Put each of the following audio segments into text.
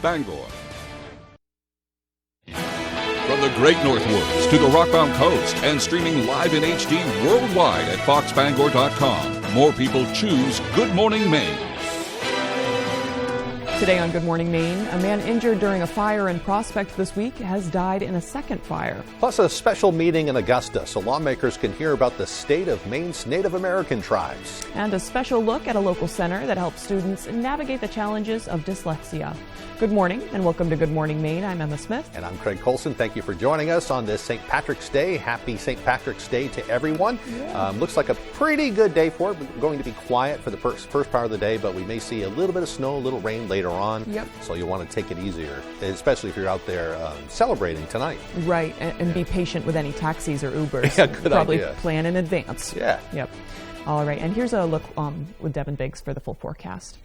Bangor. From the Great Northwoods to the Rockbound Coast and streaming live in HD worldwide at foxbangor.com. More people choose Good Morning Maine. Today on Good Morning Maine, a man injured during a fire in Prospect this week has died in a second fire. Plus a special meeting in Augusta so lawmakers can hear about the state of Maine's Native American tribes. And a special look at a local center that helps students navigate the challenges of dyslexia. Good morning and welcome to Good Morning Maine. I'm Emma Smith. And I'm Craig Colson. Thank you for joining us on this St. Patrick's Day. Happy St. Patrick's Day to everyone. Yeah. Looks like a pretty good day for it. We're going to be quiet for the first part of the day, but we may see a little bit of snow, a little rain later on. Yep. So you'll want to take it easier, especially if you're out there celebrating tonight. Right, and be patient with any taxis or Ubers. Yeah, good Probably idea. Plan in advance. Yeah. Yep. All right, and here's a look with Devin Biggs for the full forecast.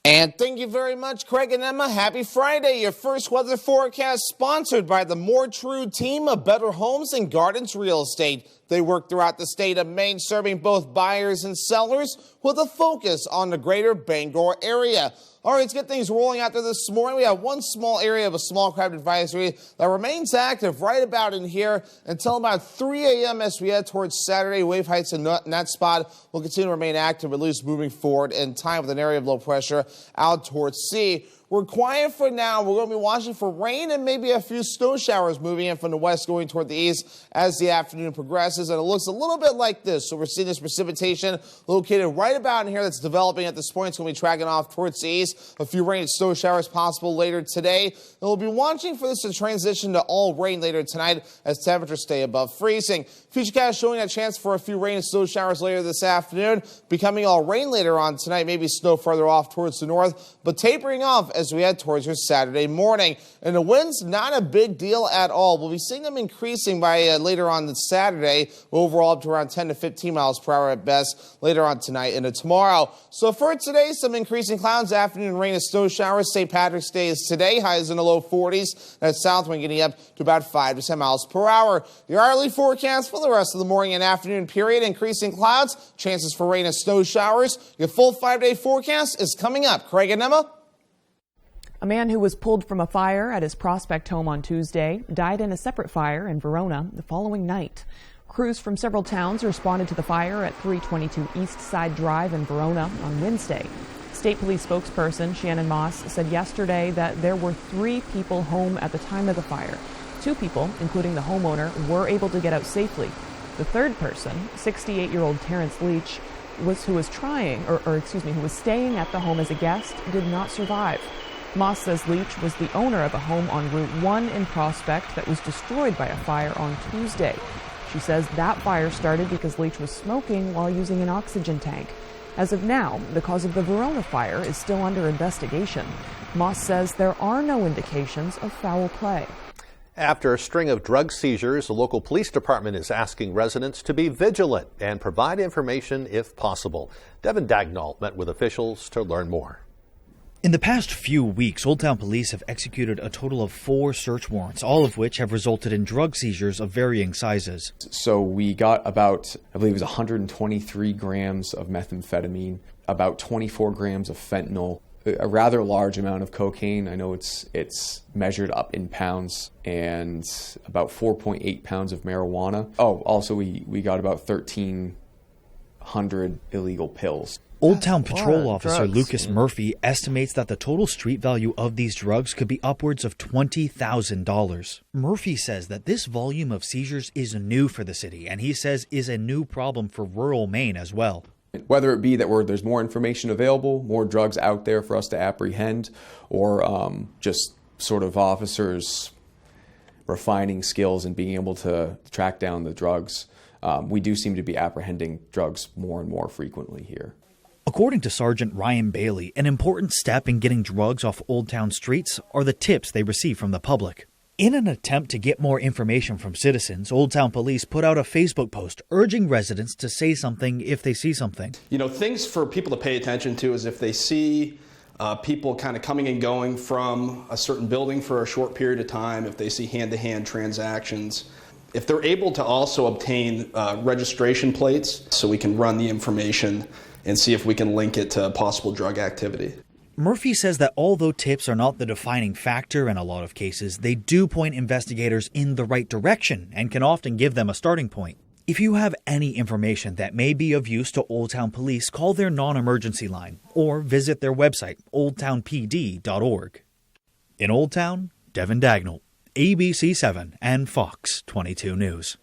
And thank you very much, Craig and Emma. Happy Friday. Your first weather forecast sponsored by the More True team of Better Homes and Gardens Real Estate. They work throughout the state of Maine, serving both buyers and sellers with a focus on the greater Bangor area. All right, let's get things rolling out there this morning. We have one small area of a small craft advisory that remains active right about in here until about 3 a.m. as we head towards Saturday. Wave heights in that spot will continue to remain active, at least moving forward in time with an area of low pressure out towards sea. We're quiet for now. We're going to be watching for rain and maybe a few snow showers moving in from the west going toward the east as the afternoon progresses. And it looks a little bit like this. So we're seeing this precipitation located right about in here that's developing at this point. It's going to be tracking off towards the east. A few rain and snow showers possible later today. And we'll be watching for this to transition to all rain later tonight as temperatures stay above freezing. Futurecast showing a chance for a few rain and snow showers later this afternoon. Becoming all rain later on tonight. Maybe snow further off towards the north, but tapering off as we head towards your Saturday morning. And the winds, not a big deal at all. We'll be seeing them increasing by later on this Saturday, overall up to around 10 to 15 miles per hour at best later on tonight into tomorrow. So for today, some increasing clouds, afternoon rain and snow showers. St. Patrick's Day is today, highs in the low 40s. That south wind getting up to about 5 to 10 miles per hour. Your hourly forecast for the rest of the morning and afternoon period, increasing clouds, chances for rain and snow showers. Your full 5-day forecast is coming up. Craig and Emma. A man who was pulled from a fire at his Prospect home on Tuesday died in a separate fire in Verona the following night. Crews from several towns responded to the fire at 322 East Side Drive in Verona on Wednesday. State Police spokesperson Shannon Moss said yesterday that there were 3 people home at the time of the fire. 2 people, including the homeowner, were able to get out safely. The third person, 68-year-old Terrence Leach, who was staying at the home as a guest, did not survive. Moss says Leach was the owner of a home on Route 1 in Prospect that was destroyed by a fire on Tuesday. She says that fire started because Leach was smoking while using an oxygen tank. As of now, the cause of the Verona fire is still under investigation. Moss says there are no indications of foul play. After a string of drug seizures, the local police department is asking residents to be vigilant and provide information if possible. Devin Dagnall met with officials to learn more. In the past few weeks, Old Town Police have executed a total of 4 search warrants, all of which have resulted in drug seizures of varying sizes. So we got about, I believe it was 123 grams of methamphetamine, about 24 grams of fentanyl, a rather large amount of cocaine. I know it's measured up in pounds, and about 4.8 pounds of marijuana. Oh, also we got about 1,300 illegal pills. Old Town Patrol Officer Lucas Murphy estimates that the total street value of these drugs could be upwards of $20,000. Murphy says that this volume of seizures is new for the city, and he says is a new problem for rural Maine as well. Whether it be that there's more information available, more drugs out there for us to apprehend, or just sort of officers refining skills and being able to track down the drugs, we do seem to be apprehending drugs more and more frequently here. According to Sergeant Ryan Bailey, an important step in getting drugs off Old Town streets are the tips they receive from the public. In an attempt to get more information from citizens, Old Town Police put out a Facebook post urging residents to say something if they see something. You know, things for people to pay attention to is if they see people kind of coming and going from a certain building for a short period of time, if they see hand-to-hand transactions, if they're able to also obtain registration plates so we can run the information and see if we can link it to possible drug activity. Murphy says that although tips are not the defining factor in a lot of cases, they do point investigators in the right direction and can often give them a starting point. If you have any information that may be of use to Old Town Police, call their non-emergency line or visit their website, oldtownpd.org. In Old Town, Devin Dagnall, ABC7 and Fox 22 News.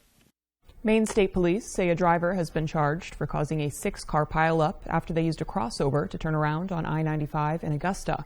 Maine State Police say a driver has been charged for causing a 6-car pileup after they used a crossover to turn around on I-95 in Augusta.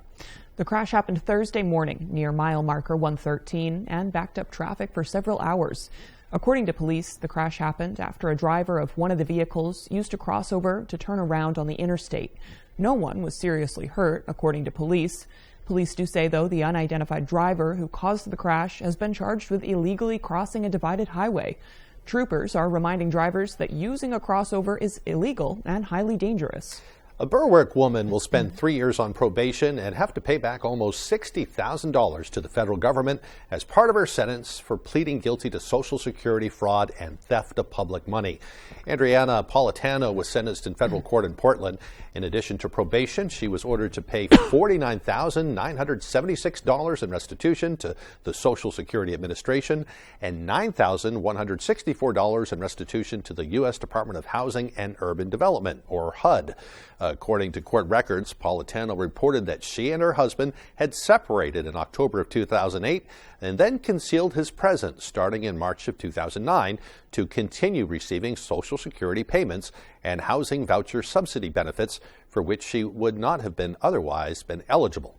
The crash happened Thursday morning near mile marker 113 and backed up traffic for several hours. According to police, the crash happened after a driver of one of the vehicles used a crossover to turn around on the interstate. No one was seriously hurt, according to police. Police do say, though, the unidentified driver who caused the crash has been charged with illegally crossing a divided highway. Troopers are reminding drivers that using a crossover is illegal and highly dangerous. A Berwick woman will spend 3 years on probation and have to pay back almost $60,000 to the federal government as part of her sentence for pleading guilty to Social Security fraud and theft of public money. Adriana Politano was sentenced in federal court in Portland. In addition to probation, she was ordered to pay $49,976 in restitution to the Social Security Administration and $9,164 in restitution to the U.S. Department of Housing and Urban Development, or HUD. According to court records, Politano reported that she and her husband had separated in October of 2008 and then concealed his presence starting in March of 2009 to continue receiving Social Security payments and housing voucher subsidy benefits for which she would not have been otherwise been eligible.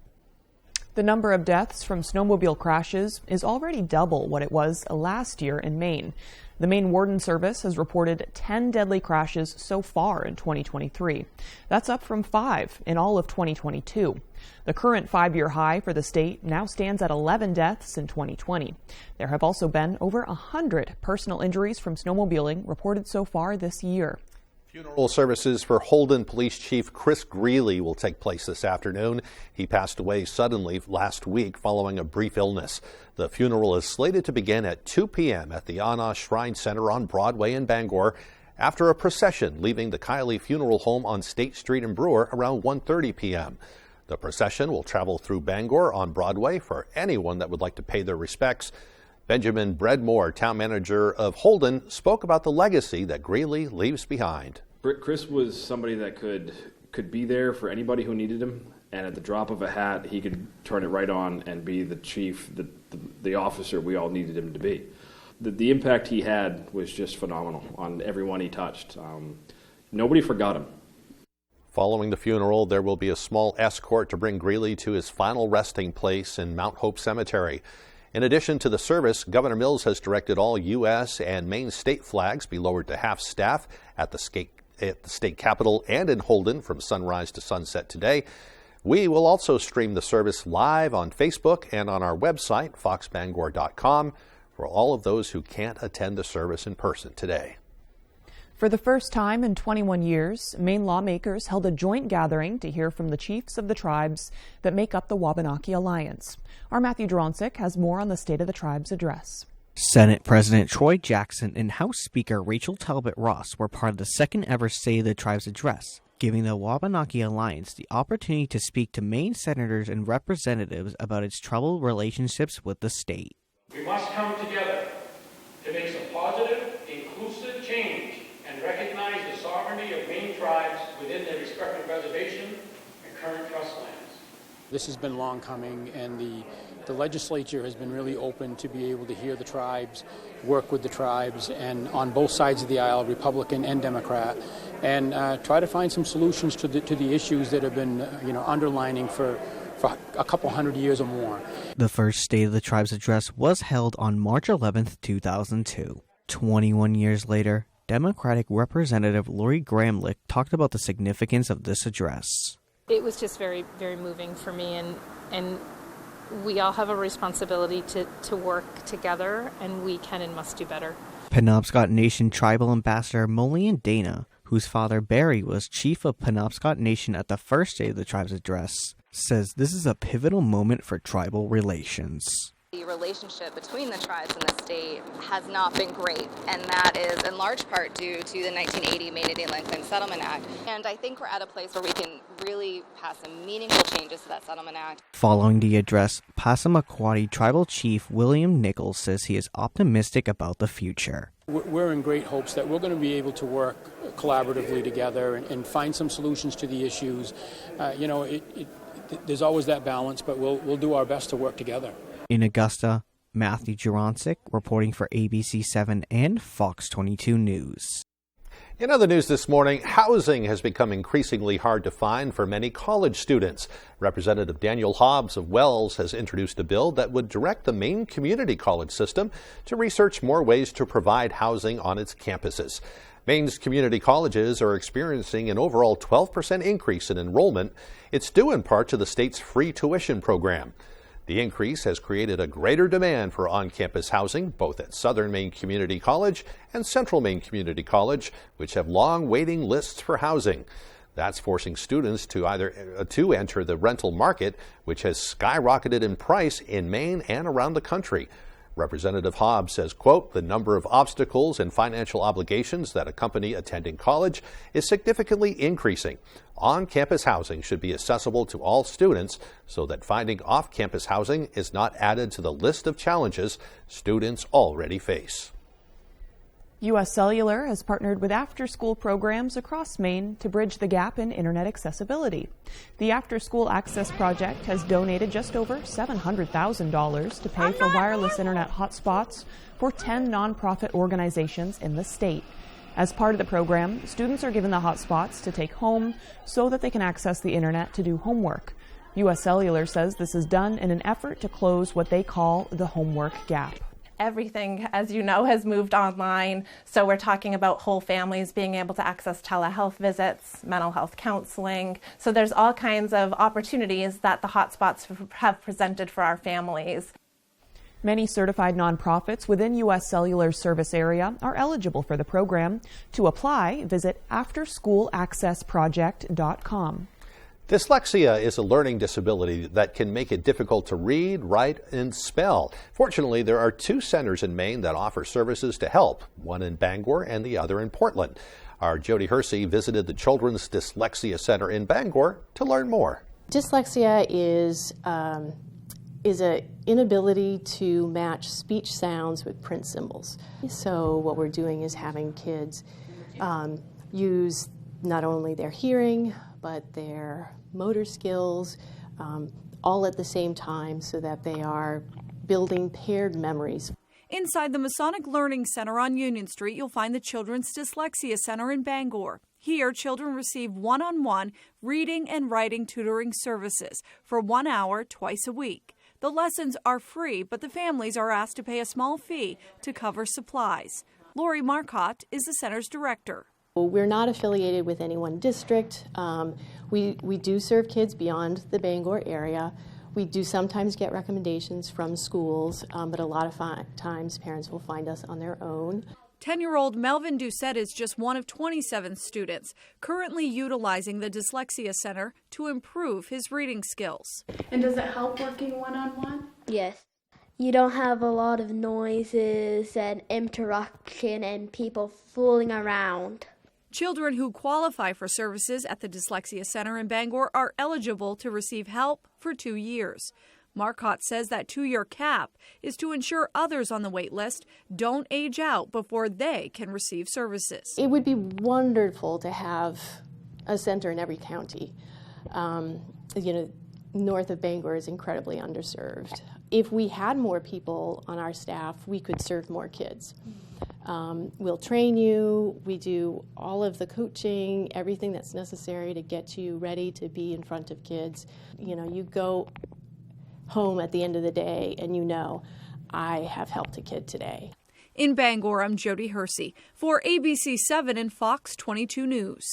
The number of deaths from snowmobile crashes is already double what it was last year in Maine. The Maine Warden Service has reported 10 deadly crashes so far in 2023. That's up from 5 in all of 2022. The current 5-year high for the state now stands at 11 deaths in 2020. There have also been over 100 personal injuries from snowmobiling reported so far this year. Funeral services for Holden Police Chief Chris Greeley will take place this afternoon. He passed away suddenly last week following a brief illness. The funeral is slated to begin at 2 p.m. at the Anna Shrine Center on Broadway in Bangor after a procession leaving the Kiley Funeral Home on State Street in Brewer around 1:30 p.m. The procession will travel through Bangor on Broadway for anyone that would like to pay their respects. Benjamin Breadmore, town manager of Holden, spoke about the legacy that Greeley leaves behind. Chris was somebody that could be there for anybody who needed him, and at the drop of a hat, he could turn it right on and be the chief, the officer we all needed him to be. The impact he had was just phenomenal on everyone he touched. Nobody forgot him. Following the funeral, there will be a small escort to bring Greeley to his final resting place in Mount Hope Cemetery. In addition to the service, Governor Mills has directed all U.S. and Maine state flags be lowered to half staff at the state capitol and in Holden from sunrise to sunset today. We will also stream the service live on Facebook and on our website, foxbangor.com, for all of those who can't attend the service in person today. For the first time in 21 years, Maine lawmakers held a joint gathering to hear from the chiefs of the tribes that make up the Wabanaki Alliance. Our Matthew Dronsick has more on the State of the Tribes address. Senate President Troy Jackson and House Speaker Rachel Talbot Ross were part of the second ever State of the Tribes address, giving the Wabanaki Alliance the opportunity to speak to Maine senators and representatives about its troubled relationships with the state. We must come together to make some positive, inclusive change and recognize the sovereignty of Maine tribes within their respective reservation and current trust lands. This has been long coming, and the legislature has been really open to be able to hear the tribes, work with the tribes, and on both sides of the aisle, Republican and Democrat, and try to find some solutions to the issues that have been underlining for a couple hundred years or more. The first State of the Tribes address was held on March 11th, 2002. 21 years later, Democratic Representative Lori Gramlich talked about the significance of this address. It was just very, very moving for me, and we all have a responsibility to work together, and we can and must do better. Penobscot Nation Tribal Ambassador Molian Dana, whose father Barry was chief of Penobscot Nation at the first State of the Tribes address, says this is a pivotal moment for tribal relations. The relationship between the tribes in the state has not been great, and that is in large part due to the 1980 Main-Indian Land Claims Settlement Act. And I think we're at a place where we can really pass some meaningful changes to that Settlement Act. Following the address, Passamaquoddy Tribal Chief William Nichols says he is optimistic about the future. We're in great hopes that we're going to be able to work collaboratively together and find some solutions to the issues. There's always that balance, but we'll do our best to work together. In Augusta, Matthew Juroncic reporting for ABC7 and Fox 22 News. In other news this morning, housing has become increasingly hard to find for many college students. Representative Daniel Hobbs of Wells has introduced a bill that would direct the Maine Community College system to research more ways to provide housing on its campuses. Maine's community colleges are experiencing an overall 12% increase in enrollment. It's due in part to the state's free tuition program. The increase has created a greater demand for on-campus housing, both at Southern Maine Community College and Central Maine Community College, which have long waiting lists for housing. That's forcing students to enter the rental market, which has skyrocketed in price in Maine and around the country. Representative Hobbs says, quote, the number of obstacles and financial obligations that accompany attending college is significantly increasing. On-campus housing should be accessible to all students so that finding off-campus housing is not added to the list of challenges students already face. U.S. Cellular has partnered with after-school programs across Maine to bridge the gap in internet accessibility. The After School Access Project has donated just over $700,000 to pay for wireless internet hotspots for 10 nonprofit organizations in the state. As part of the program, students are given the hotspots to take home so that they can access the internet to do homework. U.S. Cellular says this is done in an effort to close what they call the homework gap. Everything, as you know, has moved online, so we're talking about whole families being able to access telehealth visits, mental health counseling. So there's all kinds of opportunities that the hotspots have presented for our families. Many certified nonprofits within U.S. Cellular's service area are eligible for the program. To apply, visit afterschoolaccessproject.com. Dyslexia is a learning disability that can make it difficult to read, write, and spell. Fortunately, there are 2 centers in Maine that offer services to help, one in Bangor and the other in Portland. Our Jody Hersey visited the Children's Dyslexia Center in Bangor to learn more. Dyslexia is an inability to match speech sounds with print symbols. So what we're doing is having kids use not only their hearing, but their motor skills, all at the same time so that they are building paired memories. Inside the Masonic Learning Center on Union Street, you'll find the Children's Dyslexia Center in Bangor. Here, children receive one-on-one reading and writing tutoring services for 1 hour twice a week. The lessons are free, but the families are asked to pay a small fee to cover supplies. Lori Marcotte is the center's director. We're not affiliated with any one district. We do serve kids beyond the Bangor area. We do sometimes get recommendations from schools, but a lot of times parents will find us on their own. 10-year-old Melvin Doucette is just one of 27 students currently utilizing the Dyslexia Center to improve his reading skills. And does it help working one-on-one? Yes. You don't have a lot of noises and interaction and people fooling around. Children who qualify for services at the Dyslexia Center in Bangor are eligible to receive help for 2 years. Marcotte says that 2-year cap is to ensure others on the wait list don't age out before they can receive services. It would be wonderful to have a center in every county. North of Bangor is incredibly underserved. If we had more people on our staff, we could serve more kids. We'll train you, we do all of the coaching, everything that's necessary to get you ready to be in front of kids. You go home at the end of the day and I have helped a kid today. In Bangor, I'm Jody Hersey for ABC7 and Fox 22 News.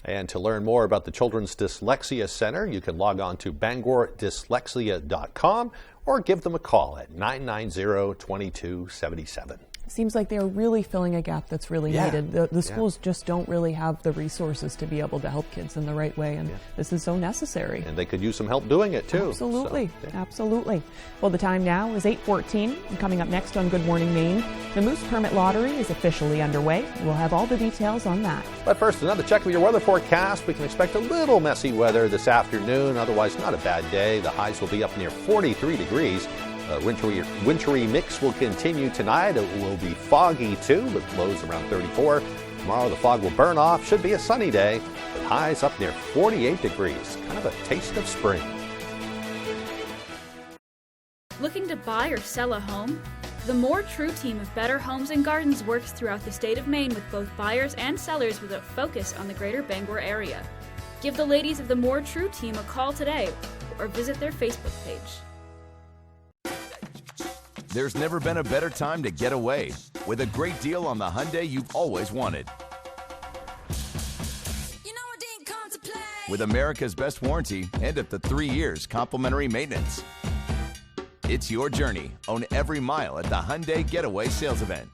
And to learn more about the Children's Dyslexia Center, you can log on to bangordyslexia.com or give them a call at 990-2277. Seems like they're really filling a gap that's really needed. The schools just don't really have the resources to be able to help kids in the right way, and this is so necessary. And they could use some help doing it, too. Absolutely. Absolutely. Well, the time now is 8:14. And coming up next on Good Morning Maine, the Moose Permit Lottery is officially underway. We'll have all the details on that. But first, another check of your weather forecast. We can expect a little messy weather this afternoon. Otherwise, not a bad day. The highs will be up near 43 degrees. Wintry mix will continue tonight. It will be foggy too, with lows around 34. Tomorrow the fog will burn off. Should be a sunny day, with highs up near 48 degrees. Kind of a taste of spring. Looking to buy or sell a home? The More True team of Better Homes and Gardens works throughout the state of Maine with both buyers and sellers with a focus on the greater Bangor area. Give the ladies of the More True team a call today or visit their Facebook page. There's never been a better time to get away with a great deal on the Hyundai you've always wanted. With America's best warranty and up to 3 years complimentary maintenance. It's your journey. Own every mile at the Hyundai Getaway Sales Event.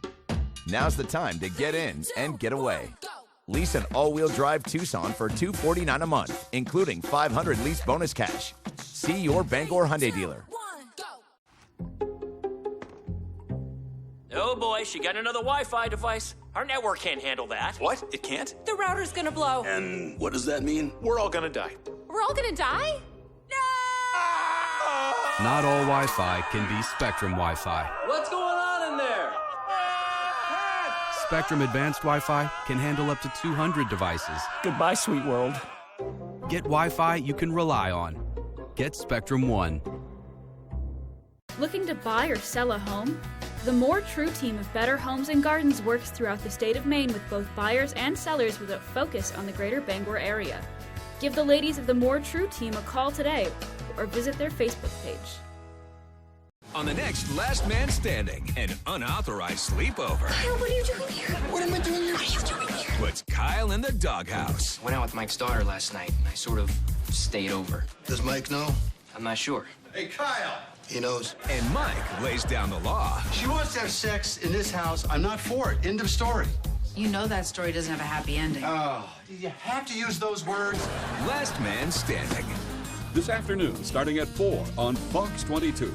Now's the time to get in and get away. Lease an all-wheel drive Tucson for $249 a month, including $500 lease bonus cash. See your Bangor Hyundai dealer. Oh boy, she got another Wi-Fi device. Our network can't handle that. What? It can't? The router's gonna blow. And what does that mean? We're all gonna die. We're all gonna die? Not all Wi-Fi can be Spectrum Wi-Fi. What's going on in there? Spectrum Advanced Wi-Fi can handle up to 200 devices. Goodbye, sweet world. Get Wi-Fi you can rely on. Get Spectrum One. Looking to buy or sell a home? The More True team of Better Homes and Gardens works throughout the state of Maine with both buyers and sellers with a focus on the greater Bangor area. Give the ladies of the More True team a call today or visit their Facebook page. On the next Last Man Standing, an unauthorized sleepover. Kyle, what are you doing here? What am I doing here? What are you doing here? Puts Kyle in the doghouse. Went out with Mike's daughter last night, and I sort of stayed over. Does Mike know? I'm not sure. Hey, Kyle! He knows. And Mike lays down the law. She wants to have sex in this house. I'm not for it. End of story. You know that story doesn't have a happy ending. Oh, you have to use those words. Last Man Standing. This afternoon, starting at 4 on Fox 22.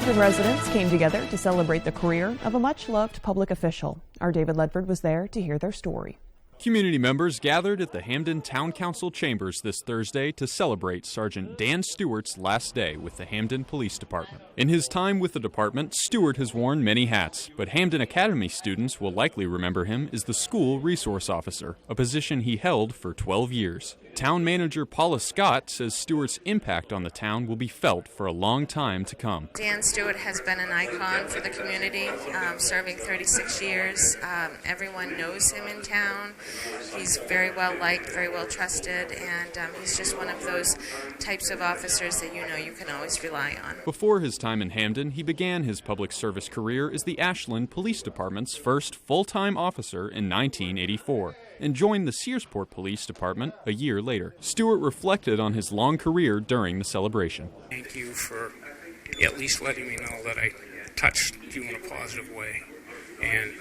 The residents came together to celebrate the career of a much-loved public official. Our David Ledford was there to hear their story. Community members gathered at the Hamden Town Council chambers this Thursday to celebrate Sergeant Dan Stewart's last day with the Hamden Police Department. In his time with the department, Stewart has worn many hats, but Hamden Academy students will likely remember him as the school resource officer, a position he held for 12 years. Town manager Paula Scott says Stewart's impact on the town will be felt for a long time to come. Dan Stewart has been an icon for the community, serving 36 years. Everyone knows him in town. He's very well liked, very well trusted, and he's just one of those types of officers that you know you can always rely on. Before his time in Hamden, he began his public service career as the Ashland Police Department's first full-time officer in 1984. And joined the Searsport Police Department a year later. Stewart reflected on his long career during the celebration. Thank you for at least letting me know that I touched you in a positive way. And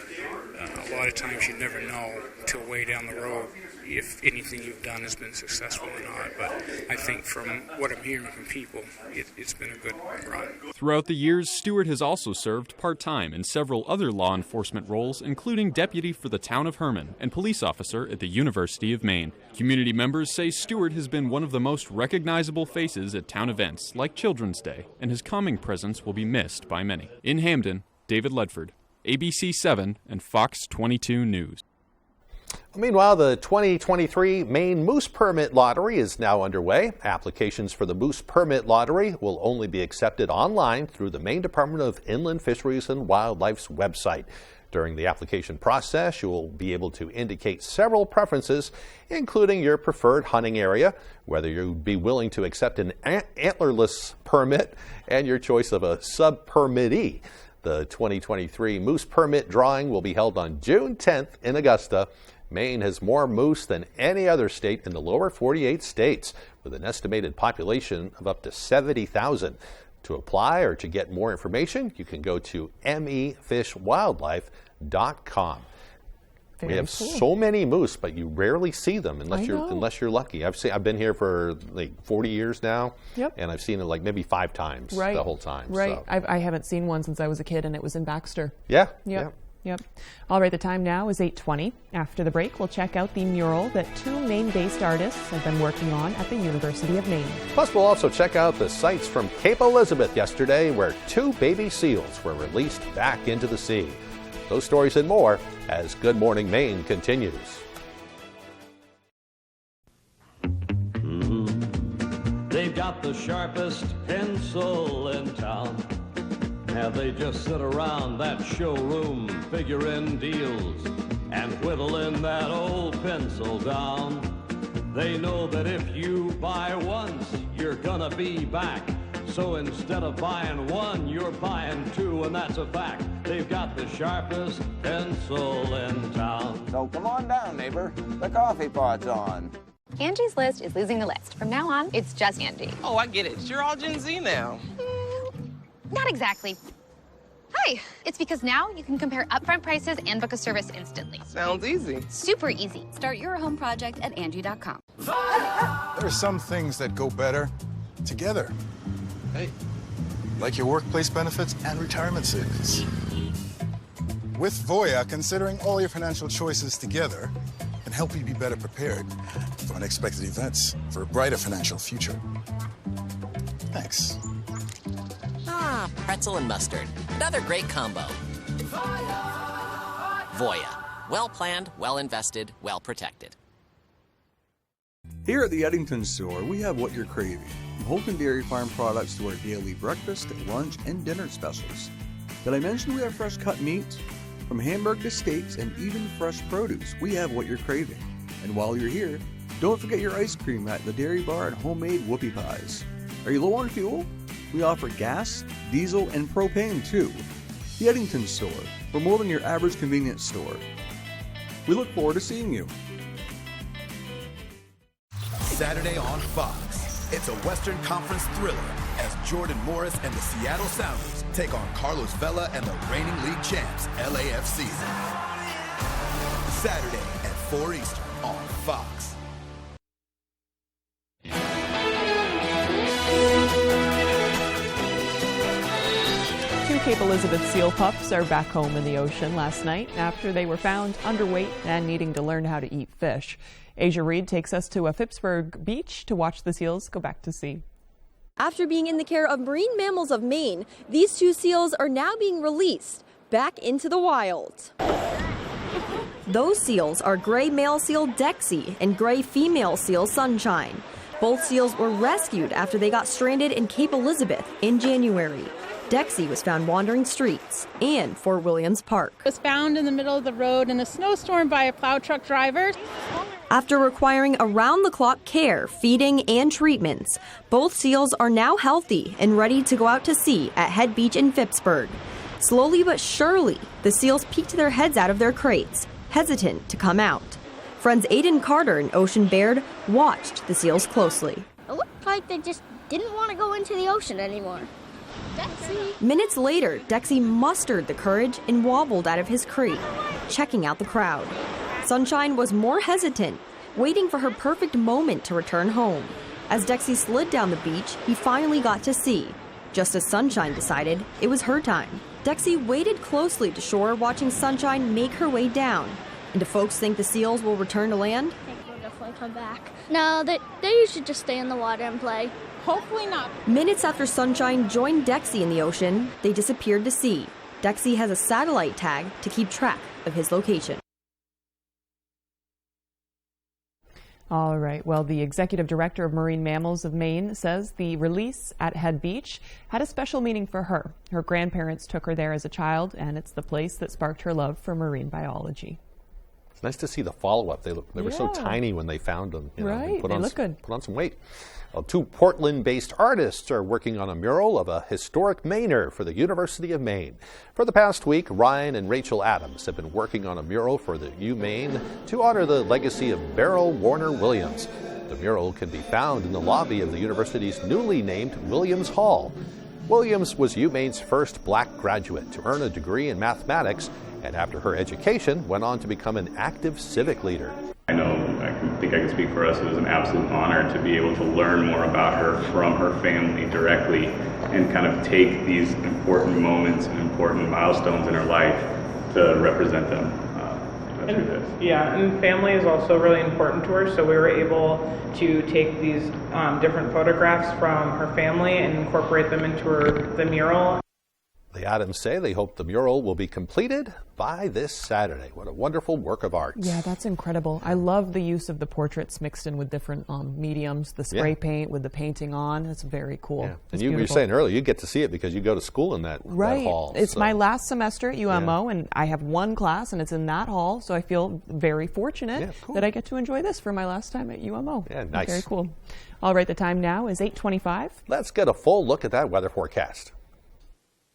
a lot of times you never know until way down the road if anything you've done has been successful or not. But I think from what I'm hearing from people, it's been a good run. Throughout the years, Stewart has also served part-time in several other law enforcement roles, including deputy for the town of Herman and police officer at the University of Maine. Community members say Stewart has been one of the most recognizable faces at town events like Children's Day, and his calming presence will be missed by many. In Hamden, David Ledford, ABC 7 and Fox 22 News. Meanwhile, the 2023 Maine Moose Permit Lottery is now underway. Applications for the Moose Permit Lottery will only be accepted online through the Maine Department of Inland Fisheries and Wildlife's website. During the application process, you will be able to indicate several preferences, including your preferred hunting area, whether you'd be willing to accept an antlerless permit, and your choice of a sub-permittee. The 2023 Moose Permit drawing will be held on June 10th in Augusta. Maine has more moose than any other state in the lower 48 states, with an estimated population of up to 70,000. To apply or to get more information, you can go to mefishwildlife.com. We have so many moose, but you rarely see them unless you're lucky. I've been here for like 40 years now, and I've seen it like maybe 5 times the whole time. Right. So. I haven't seen one since I was a kid, and it was in Baxter. Yeah. Yep. All right, the time now is 8:20. After the break, we'll check out the mural that 2 Maine-based artists have been working on at the University of Maine. Plus, we'll also check out the sights from Cape Elizabeth yesterday, where 2 baby seals were released back into the sea. Those stories and more as Good Morning Maine continues. They've got the sharpest pencil in town. Now they just sit around that showroom figuring deals and whittling that old pencil down. They know that if you buy once, you're gonna be back. So instead of buying 1, you're buying 2, and that's a fact. They've got the sharpest pencil in town. So come on down, neighbor. The coffee pot's on. Angie's List is losing the list. From now on, it's just Angie. Oh, I get it. You're all Gen Z now. Not exactly. Hi, it's because now you can compare upfront prices and book a service instantly. Sounds easy. Super easy. Start your home project at Angie.com. There are some things that go better together. Hey, like your workplace benefits and retirement savings. With Voya, considering all your financial choices together can help you be better prepared for unexpected events, for a brighter financial future. Thanks. Ah, pretzel and mustard. Another great combo. Voya. Well planned, well invested, well protected. Here at the Eddington store, we have what you're craving. From Holton Dairy Farm products to our daily breakfast, lunch, and dinner specials. Did I mention we have fresh cut meats? From hamburger to steaks and even fresh produce, we have what you're craving. And while you're here, don't forget your ice cream at the Dairy Bar and homemade whoopie pies. Are you low on fuel? We offer gas, diesel, and propane too. The Eddington store, we're more than your average convenience store. We look forward to seeing you. Saturday on Fox, it's a Western Conference thriller as Jordan Morris and the Seattle Sounders take on Carlos Vela and the reigning league champs, LAFC. Saturday at 4 Eastern on Fox. Two Cape Elizabeth seal pups are back home in the ocean last night after they were found underweight and needing to learn how to eat fish. Asia Reed takes us to a Phippsburg beach to watch the seals go back to sea. After being in the care of Marine Mammals of Maine, these 2 seals are now being released back into the wild. Those seals are gray male seal Dexy and gray female seal Sunshine. Both seals were rescued after they got stranded in Cape Elizabeth in January. Dexy was found wandering streets and Fort Williams Park. It was found in the middle of the road in a snowstorm by a plow truck driver. After requiring around-the-clock care, feeding, and treatments, both seals are now healthy and ready to go out to sea at Head Beach in Phippsburg. Slowly but surely, the seals peeked their heads out of their crates, hesitant to come out. Friends Aiden Carter and Ocean Baird watched the seals closely. It looked like they just didn't want to go into the ocean anymore. Dexy. Minutes later, Dexy mustered the courage and wobbled out of his crate, checking out the crowd. Sunshine was more hesitant, waiting for her perfect moment to return home. As Dexy slid down the beach, he finally got to sea. Just as Sunshine decided it was her time. Dexy waited closely to shore, watching Sunshine make her way down. And do folks think the seals will return to land? I think they'll definitely come back. No, they usually just stay in the water and play. Hopefully not. Minutes after Sunshine joined Dexy in the ocean, they disappeared to sea. Dexy has a satellite tag to keep track of his location. All right. Well, the executive director of Marine Mammals of Maine says the release at Head Beach had a special meaning for her. Her grandparents took her there as a child, and it's the place that sparked her love for marine biology. Nice to see the follow-up. They were so tiny when they found them. Right, they look good. Put on some weight. Well, 2 Portland-based artists are working on a mural of a historic Mainer for the University of Maine. For the past week, Ryan and Rachel Adams have been working on a mural for the UMaine to honor the legacy of Beryl Warner Williams. The mural can be found in the lobby of the university's newly named Williams Hall. Williams was UMaine's first black graduate to earn a degree in mathematics, and after her education, went on to become an active civic leader. I know, I think I can speak for us, it was an absolute honor to be able to learn more about her from her family directly and kind of take these important moments and important milestones in her life to represent them through this. Yeah, and family is also really important to her, so we were able to take these different photographs from her family and incorporate them into the mural. The Adams say they hope the mural will be completed by this Saturday. What a wonderful work of art. Yeah, that's incredible. I love the use of the portraits mixed in with different mediums, the spray paint with the painting on. It's very cool. Yeah. And you were saying earlier, you get to see it because you go to school in that hall. It's my last semester at UMO, and I have one class, and it's in that hall, so I feel very fortunate that I get to enjoy this for my last time at UMO. Yeah, nice. Very cool. All right, the time now is 8:25. Let's get a full look at that weather forecast.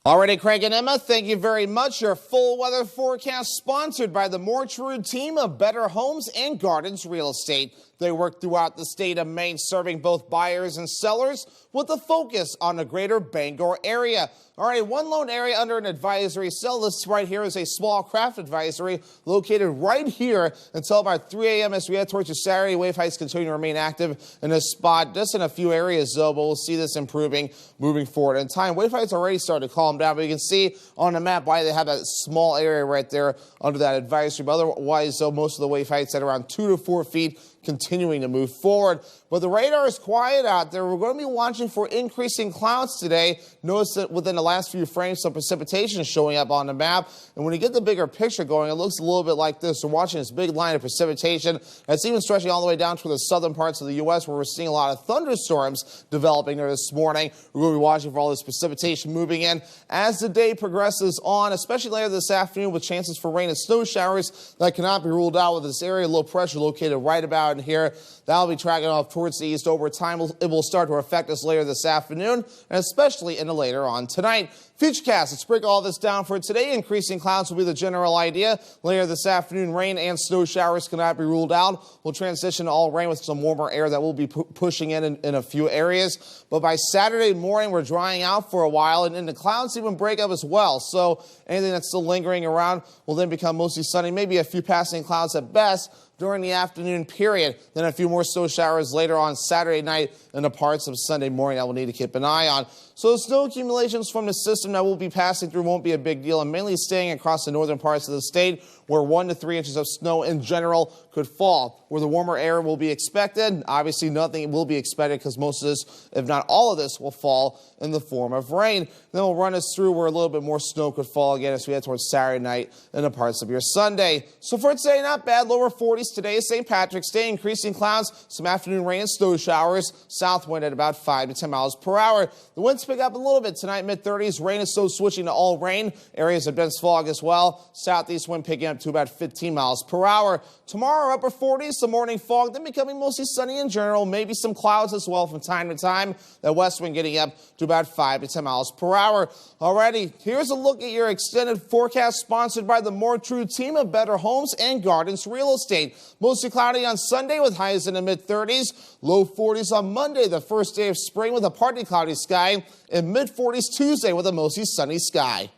Alrighty, Craig and Emma, thank you very much. Your full weather forecast sponsored by the Mortuary team of Better Homes and Gardens Real Estate. They work throughout the state of Maine, serving both buyers and sellers with a focus on the greater Bangor area. All right, one lone area under an advisory cell. This right here is a small craft advisory located right here until about 3 a.m. as we head towards your Saturday. Wave heights continue to remain active in this spot. Just in a few areas, though, but we'll see this improving moving forward in time. Wave heights already started to calm down, but you can see on the map why they have that small area right there under that advisory. But otherwise, though, most of the wave heights at around 2 to 4 feet continuing to move forward. But the radar is quiet out there. We're going to be watching for increasing clouds today. Notice that within the last few frames, some precipitation is showing up on the map. And when you get the bigger picture going, it looks a little bit like this. We're watching this big line of precipitation. That's even stretching all the way down to the southern parts of the U.S. where we're seeing a lot of thunderstorms developing there this morning. We're going to be watching for all this precipitation moving in as the day progresses on, especially later this afternoon with chances for rain and snow showers that cannot be ruled out with this area. Low pressure located right about in here. That'll be tracking off towards the east over time. It will start to affect us later this afternoon, and especially in the later on tonight. Futurecast, let's break all this down for today. Increasing clouds will be the general idea. Later this afternoon, rain and snow showers cannot be ruled out. We'll transition to all rain with some warmer air that will be pushing in a few areas. But by Saturday morning, we're drying out for a while, and then the clouds even break up as well. So anything that's still lingering around will then become mostly sunny, maybe a few passing clouds at best during the afternoon period. Then a few more snow showers later on Saturday night and the parts of Sunday morning that we'll need to keep an eye on. So the snow accumulations from the system that we'll be passing through won't be a big deal, and mainly staying across the northern parts of the state where 1 to 3 inches of snow in general could fall. Where the warmer air will be expected, obviously nothing will be expected because most of this, if not all of this, will fall in the form of rain. Then we'll run us through where a little bit more snow could fall again as we head towards Saturday night and the parts of your Sunday. So for today, not bad. Lower 40s today is St. Patrick's Day. Increasing clouds, some afternoon rain and snow showers. South wind at about 5 to 10 miles per hour. The winds pick up a little bit tonight, mid-30s. Rain and snow switching to all rain. Areas of dense fog as well. Southeast wind picking up to about 15 miles per hour. Tomorrow, upper 40s, some morning fog, then becoming mostly sunny in general. Maybe some clouds as well from time to time. That west wind getting up to about 5 to 10 miles per hour. Alrighty, here's a look at your extended forecast sponsored by the Mortuary team of Better Homes and Gardens Real Estate. Mostly cloudy on Sunday with highs in the mid-30s. Low 40s on Monday, the first day of spring with a partly cloudy sky. And mid-40s Tuesday with a mostly sunny sky.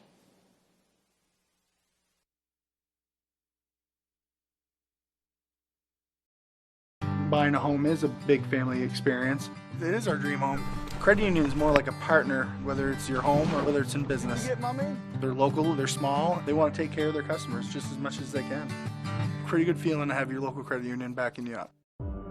Buying a home is a big family experience. It is our dream home. Credit union is more like a partner, whether it's your home or whether it's in business. They're local, they're small, they want to take care of their customers just as much as they can. Pretty good feeling to have your local credit union backing you up.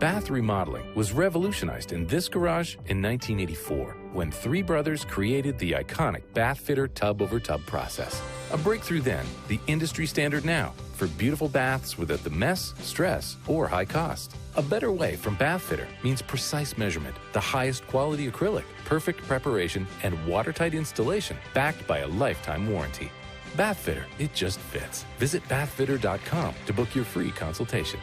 Bath remodeling was revolutionized in this garage in 1984 when three brothers created the iconic bath fitter tub-over-tub process. A breakthrough then, the industry standard now for beautiful baths without the mess, stress, or high cost. A better way from Bath Fitter means precise measurement, the highest quality acrylic, perfect preparation, and watertight installation backed by a lifetime warranty. Bathfitter, it just fits. Visit bathfitter.com to book your free consultation.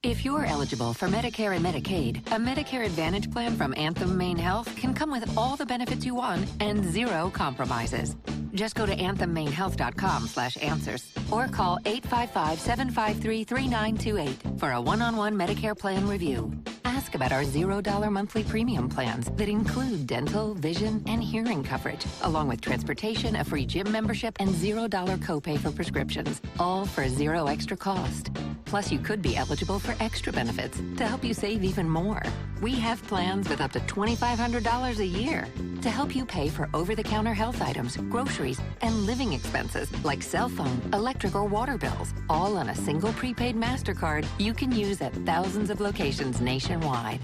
If you're eligible for Medicare and Medicaid, a Medicare Advantage plan from Anthem Maine Health can come with all the benefits you want and zero compromises. Just go to anthemainehealth.com/answers or call 855-753-3928 for a one-on-one Medicare plan review. Ask about our $0 monthly premium plans that include dental, vision, and hearing coverage, along with transportation, a free gym membership, and $0 copay for prescriptions, all for zero extra cost. Plus, you could be eligible for extra benefits to help you save even more. We have plans with up to $2,500 a year to help you pay for over-the-counter health items, groceries, and living expenses like cell phone, electric, or water bills, all on a single prepaid MasterCard you can use at thousands of locations nationwide.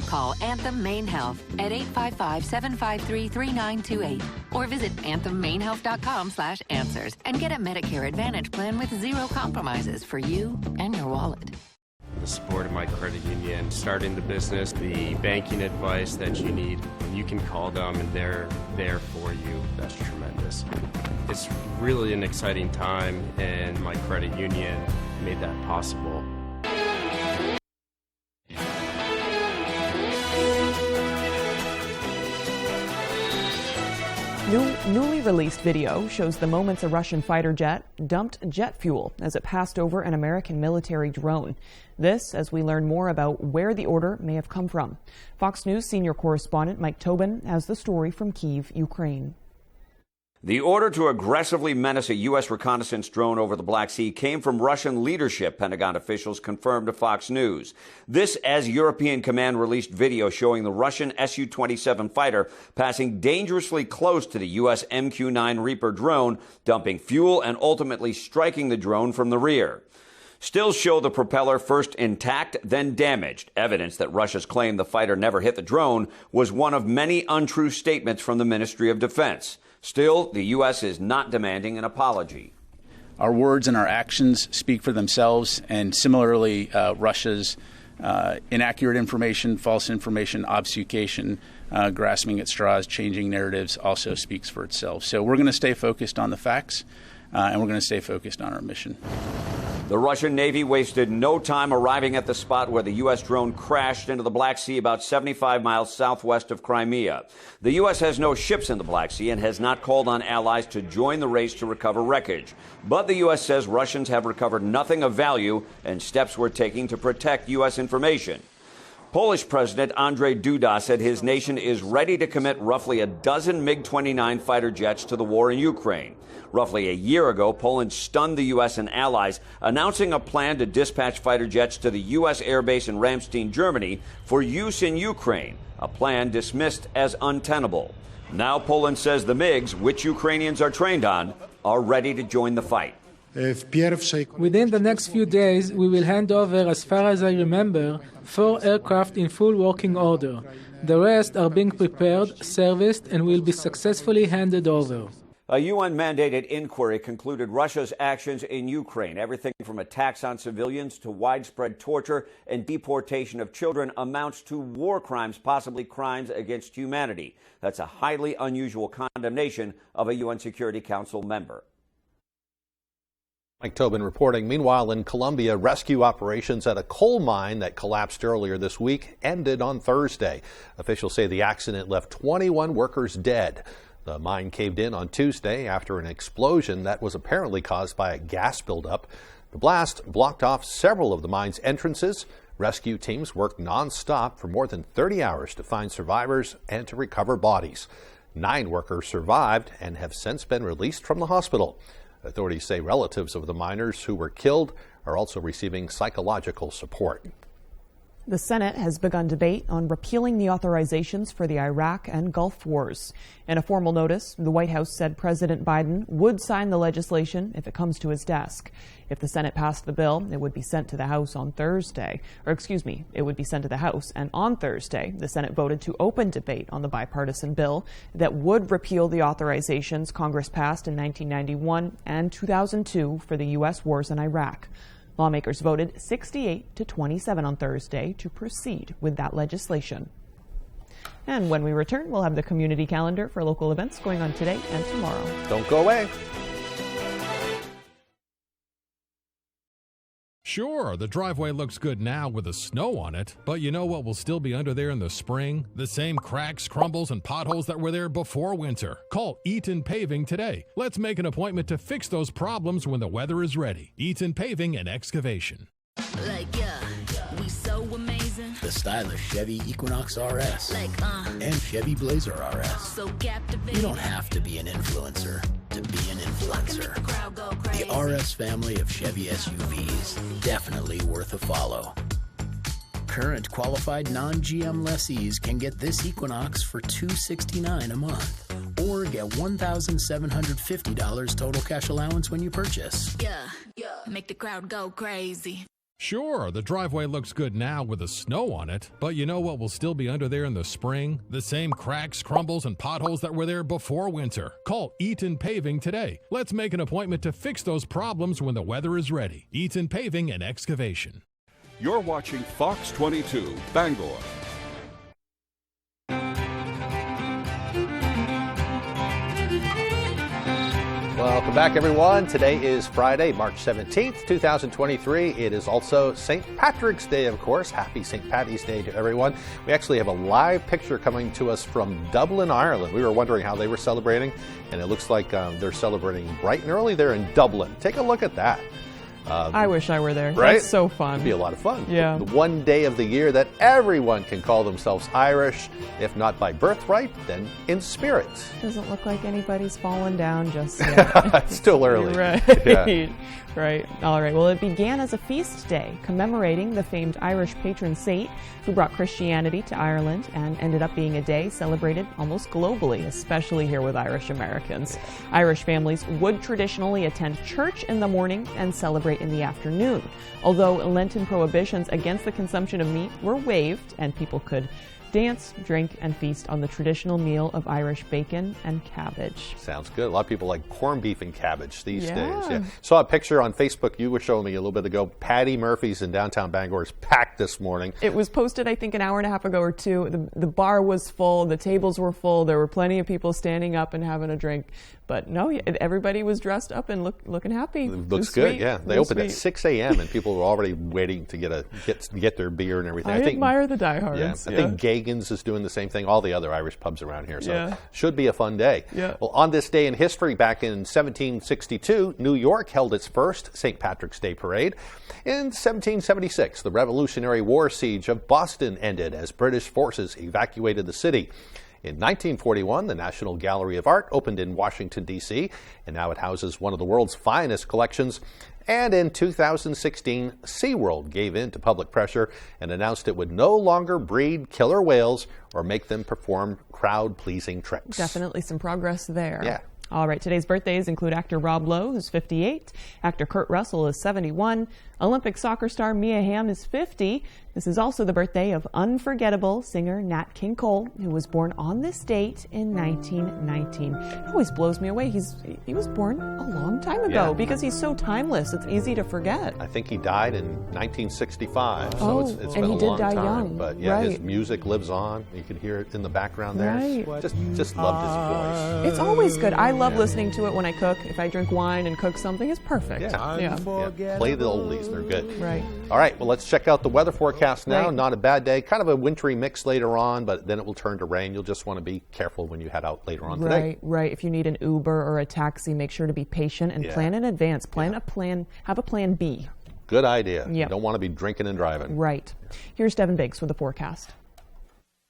Call Anthem Maine Health at 855-753-3928 or visit anthemmainehealth.com/answers and get a Medicare Advantage plan with zero compromises for you and your wallet. The support of my credit union, starting the business, the banking advice that you need, you can call them and they're there for you. That's tremendous. It's really an exciting time, and my credit union made that possible. Newly released video shows the moments a Russian fighter jet dumped jet fuel as it passed over an American military drone. This as we learn more about where the order may have come from. Fox News senior correspondent Mike Tobin has the story from Kyiv, Ukraine. The order to aggressively menace a U.S. reconnaissance drone over the Black Sea came from Russian leadership, Pentagon officials confirmed to Fox News. This as European Command released video showing the Russian Su-27 fighter passing dangerously close to the U.S. MQ-9 Reaper drone, dumping fuel and ultimately striking the drone from the rear. Stills show the propeller first intact, then damaged. Evidence that Russia's claim the fighter never hit the drone was one of many untrue statements from the Ministry of Defense. Still, the U.S. is not demanding an apology. Our words and our actions speak for themselves, and similarly, Russia's inaccurate information, false information, obfuscation, grasping at straws, changing narratives also speaks for itself. So we're going to stay focused on the facts, and we're going to stay focused on our mission. The Russian Navy wasted no time arriving at the spot where the U.S. drone crashed into the Black Sea about 75 miles southwest of Crimea. The U.S. has no ships in the Black Sea and has not called on allies to join the race to recover wreckage. But the U.S. says Russians have recovered nothing of value and steps we're taking to protect U.S. information. Polish President Andrzej Duda said his nation is ready to commit roughly a dozen MiG-29 fighter jets to the war in Ukraine. Roughly a year ago, Poland stunned the U.S. and allies, announcing a plan to dispatch fighter jets to the U.S. airbase in Ramstein, Germany, for use in Ukraine, a plan dismissed as untenable. Now Poland says the MiGs, which Ukrainians are trained on, are ready to join the fight. Within the next few days, we will hand over, as far as I remember, 4 aircraft in full working order. The rest are being prepared, serviced, and will be successfully handed over. A UN-mandated inquiry concluded Russia's actions in Ukraine, everything from attacks on civilians to widespread torture and deportation of children, amounts to war crimes, possibly crimes against humanity. That's a highly unusual condemnation of a UN Security Council member. Mike Tobin reporting. Meanwhile, in Colombia, rescue operations at a coal mine that collapsed earlier this week ended on Thursday. Officials say the accident left 21 workers dead. The mine caved in on Tuesday after an explosion that was apparently caused by a gas buildup. The blast blocked off several of the mine's entrances. Rescue teams worked nonstop for more than 30 hours to find survivors and to recover bodies. 9 workers survived and have since been released from the hospital. Authorities say relatives of the miners who were killed are also receiving psychological support. The Senate has begun debate on repealing the authorizations for the Iraq and Gulf wars. In a formal notice, the White House said President Biden would sign the legislation if it comes to his desk. If the Senate passed the bill, it would be sent to the House on Thursday. It would be sent to the House. And on Thursday, the Senate voted to open debate on the bipartisan bill that would repeal the authorizations Congress passed in 1991 and 2002 for the U.S. wars in Iraq. Lawmakers voted 68 to 27 on Thursday to proceed with that legislation. And when we return, we'll have the community calendar for local events going on today and tomorrow. Don't go away. Sure, the driveway looks good now with the snow on it, but you know what will still be under there in the spring? The same cracks, crumbles, and potholes that were there before winter. Call Eaton Paving today. Let's make an appointment to fix those problems when the weather is ready. Eaton Paving and Excavation. We so amazing. The stylish Chevy Equinox RS. And Chevy Blazer RS. So captivating. You don't have to be an influencer to be an influencer. The RS family of Chevy SUVs, definitely worth a follow. Current qualified non-GM lessees can get this Equinox for $269 a month. Or get $1,750 total cash allowance when you purchase. Make the crowd go crazy. Sure, the driveway looks good now with the snow on it, but you know what will still be under there in the spring? The same cracks, crumbles, and potholes that were there before winter. Call Eaton Paving today. Let's make an appointment to fix those problems when the weather is ready. Eaton Paving and Excavation. You're watching Fox 22, Bangor. Welcome back, everyone. Today is Friday, March 17th, 2023. It is also St. Patrick's Day, of course. Happy St. Paddy's Day to everyone. We actually have a live picture coming to us from Dublin, Ireland. We were wondering how they were celebrating, and it looks like they're celebrating bright and early there in Dublin. Take a look at that. I wish I were there. Right? That's so fun. It'd be a lot of fun. Yeah. The one day of the year that everyone can call themselves Irish, if not by birthright, then in spirit. Doesn't look like anybody's fallen down just yet. It's still early. Right. Yeah. Right. All right. Well, it began as a feast day commemorating the famed Irish patron saint who brought Christianity to Ireland and ended up being a day celebrated almost globally, especially here with Irish Americans. Irish families would traditionally attend church in the morning and celebrate in the afternoon, although Lenten prohibitions against the consumption of meat were waived and people could dance, drink, and feast on the traditional meal of Irish bacon and cabbage. Sounds good. A lot of people like corned beef and cabbage these days. Yeah. Saw a picture on Facebook you were showing me a little bit ago. Patty Murphy's in downtown Bangor is packed this morning. It was posted, I think, an hour and a half ago or two. The bar was full. The tables were full. There were plenty of people standing up and having a drink. But no, everybody was dressed up and looking happy. It looks good, sweet. yeah. They opened at 6 a.m. and people were already waiting to get their beer and everything. I admire the diehards. Yeah, I think Gagan's is doing the same thing. All the other Irish pubs around here. So should be a fun day. Yeah. Well, on this day in history, back in 1762, New York held its first St. Patrick's Day parade. In 1776, the Revolutionary War siege of Boston ended as British forces evacuated the city. In 1941, the National Gallery of Art opened in Washington, D.C., and now it houses one of the world's finest collections. And in 2016, SeaWorld gave in to public pressure and announced it would no longer breed killer whales or make them perform crowd-pleasing tricks. Definitely some progress there. Yeah. All right, today's birthdays include actor Rob Lowe, who's 58, actor Kurt Russell is 71, Olympic soccer star Mia Hamm is 50. This is also the birthday of unforgettable singer Nat King Cole, who was born on this date in 1919. It always blows me away. He was born a long time ago because he's so timeless. It's easy to forget. I think he died in 1965, so it's been and a he did long die time. young. But yeah, right. his music lives on. You can hear it in the background there. Right. Just loved his voice. It's always good. I love listening to it when I cook. If I drink wine and cook something, it's perfect. Yeah. Play the oldies. They're good. Right. All right, well, let's check out the weather forecast now. Right. Not a bad day. Kind of a wintry mix later on, but then it will turn to rain. You'll just want to be careful when you head out later on today. Right. If you need an Uber or a taxi, make sure to be patient and plan in advance. Have a plan B. Good idea. Yep. You don't want to be drinking and driving. Right. Here's Devin Biggs with the forecast.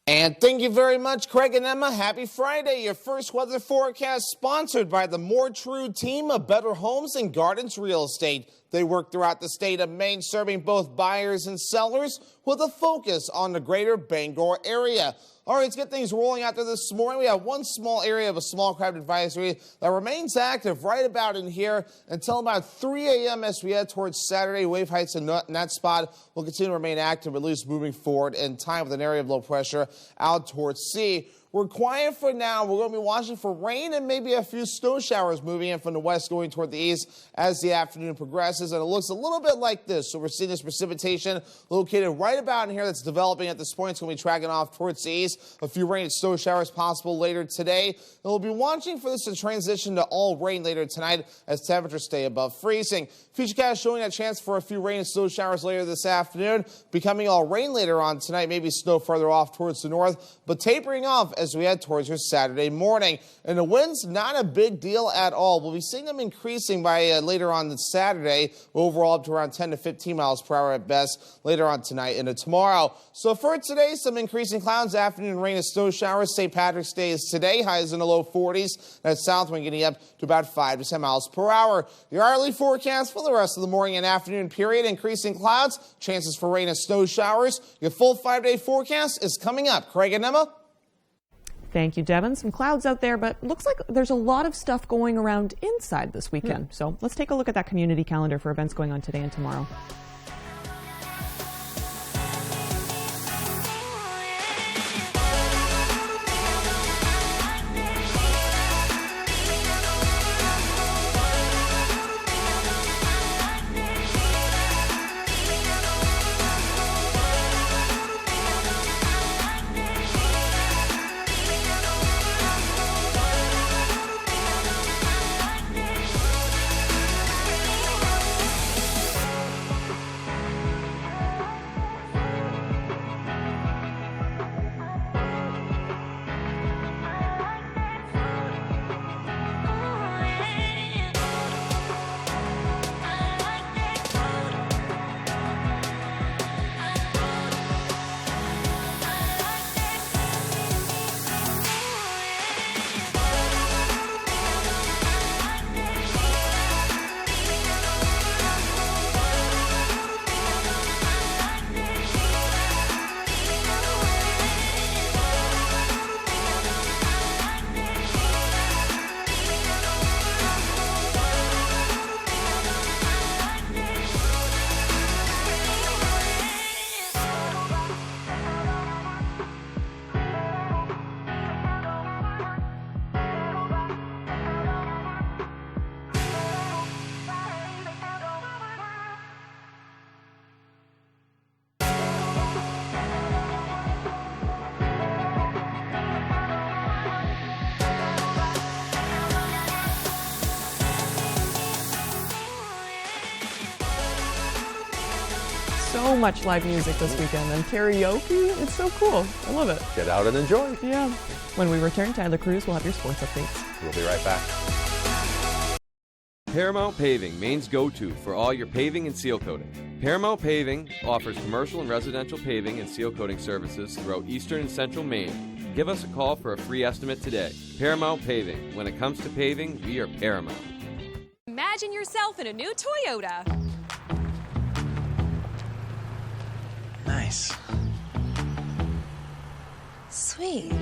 And thank you very much, Craig and Emma. Happy Friday. Your first weather forecast sponsored by the More True team of Better Homes and Gardens Real Estate. They work throughout the state of Maine, serving both buyers and sellers with a focus on the greater Bangor area. All right, let's get things rolling out there this morning. We have one small area of a small crowd advisory that remains active right about in here until about 3 a.m. as we head towards Saturday. Wave heights in that spot will continue to remain active, at least moving forward in time with an area of low pressure out towards sea. We're quiet for now. We're going to be watching for rain and maybe a few snow showers moving in from the west going toward the east as the afternoon progresses. And it looks a little bit like this. So we're seeing this precipitation located right about in here that's developing at this point. It's going to be tracking off towards the east. A few rain and snow showers possible later today. And we'll be watching for this to transition to all rain later tonight as temperatures stay above freezing. Futurecast showing a chance for a few rain and snow showers later this afternoon, becoming all rain later on tonight, maybe snow further off towards the north, but tapering off as we head towards your Saturday morning. And the winds, not a big deal at all. We'll be seeing them increasing by later on this Saturday, overall up to around 10 to 15 miles per hour at best later on tonight into tomorrow. So for today, some increasing clouds, afternoon rain and snow showers. St. Patrick's Day is today, highs in the low 40s. That south wind getting up to about 5 to 10 miles per hour. Your hourly forecast for the rest of the morning and afternoon period, increasing clouds, chances for rain and snow showers. Your full 5-day forecast is coming up. Craig and Emma. Thank you, Devin. Some clouds out there, but looks like there's a lot of stuff going around inside this weekend. So let's take a look at that community calendar for events going on today and tomorrow. So much live music this weekend and karaoke. It's so cool. I love it. Get out and enjoy. Yeah. When we return, Tyler Cruz will have your sports updates. We'll be right back. Paramount Paving, Maine's go-to for all your paving and seal coating. Paramount Paving offers commercial and residential paving and seal coating services throughout eastern and central Maine. Give us a call for a free estimate today. Paramount Paving. When it comes to paving, we are Paramount. Imagine yourself in a new Toyota. Nice. Sweet.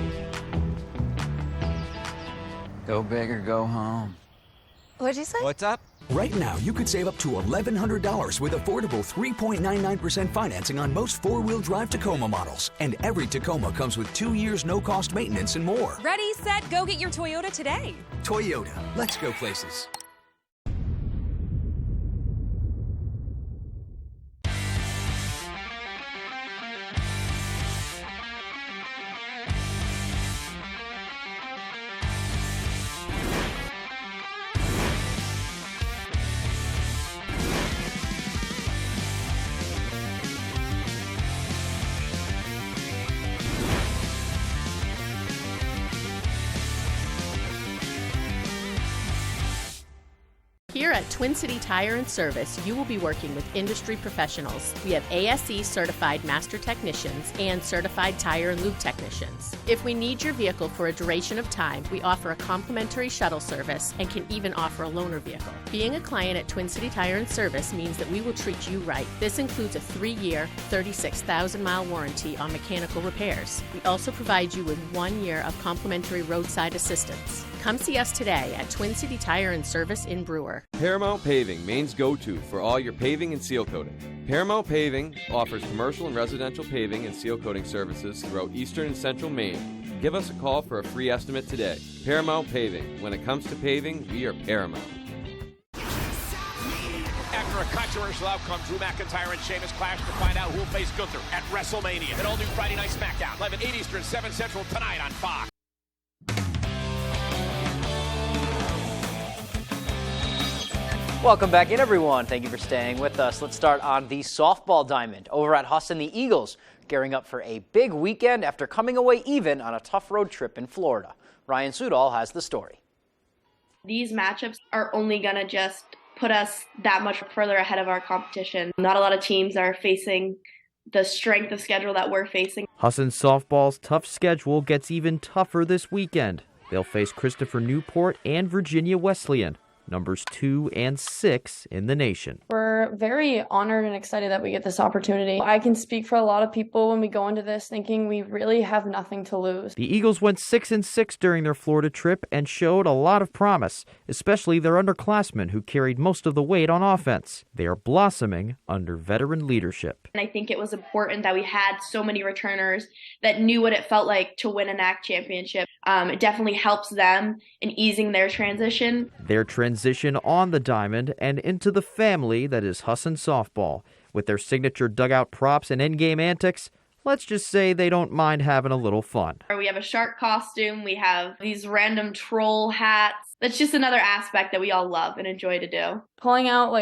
Go big or go home. What'd you say? What's up? Right now, you could save up to $1,100 with affordable 3.99% financing on most four-wheel drive Tacoma models. And every Tacoma comes with 2 years no-cost maintenance and more. Ready, set, go get your Toyota today. Toyota. Let's go places. Here at Twin City Tire and Service, you will be working with industry professionals. We have ASE certified master technicians and certified tire and lube technicians. If we need your vehicle for a duration of time, we offer a complimentary shuttle service and can even offer a loaner vehicle. Being a client at Twin City Tire and Service means that we will treat you right. This includes a 3-year, 36,000-mile warranty on mechanical repairs. We also provide you with 1 year of complimentary roadside assistance. Come see us today at Twin City Tire and Service in Brewer. Paramount Paving, Maine's go-to for all your paving and seal coating. Paramount Paving offers commercial and residential paving and seal coating services throughout eastern and central Maine. Give us a call for a free estimate today. Paramount Paving. When it comes to paving, we are Paramount. After a controversial outcome, Drew McIntyre and Sheamus clash to find out who will face Gunther at WrestleMania. An all-new Friday Night SmackDown, live at 8 Eastern, 7 Central tonight on Fox. Welcome back in, everyone. Thank you for staying with us. Let's start on the softball diamond. Over at Husson, the Eagles gearing up for a big weekend after coming away even on a tough road trip in Florida. Ryan Sudol has the story. These matchups are only going to just put us that much further ahead of our competition. Not a lot of teams are facing the strength of schedule that we're facing. Husson softball's tough schedule gets even tougher this weekend. They'll face Christopher Newport and Virginia Wesleyan, numbers 2 and 6 in the nation. We're very honored and excited that we get this opportunity. I can speak for a lot of people when we go into this thinking we really have nothing to lose. The Eagles went 6-6 during their Florida trip and showed a lot of promise, especially their underclassmen who carried most of the weight on offense. They are blossoming under veteran leadership. And I think it was important that we had so many returners that knew what it felt like to win a NAC championship. It definitely helps them in easing their transition. Their transition on the diamond and into the family that is Husson softball. With their signature dugout props and endgame antics, let's just say they don't mind having a little fun. We have a shark costume. We have these random troll hats. That's just another aspect that we all love and enjoy to do. Pulling out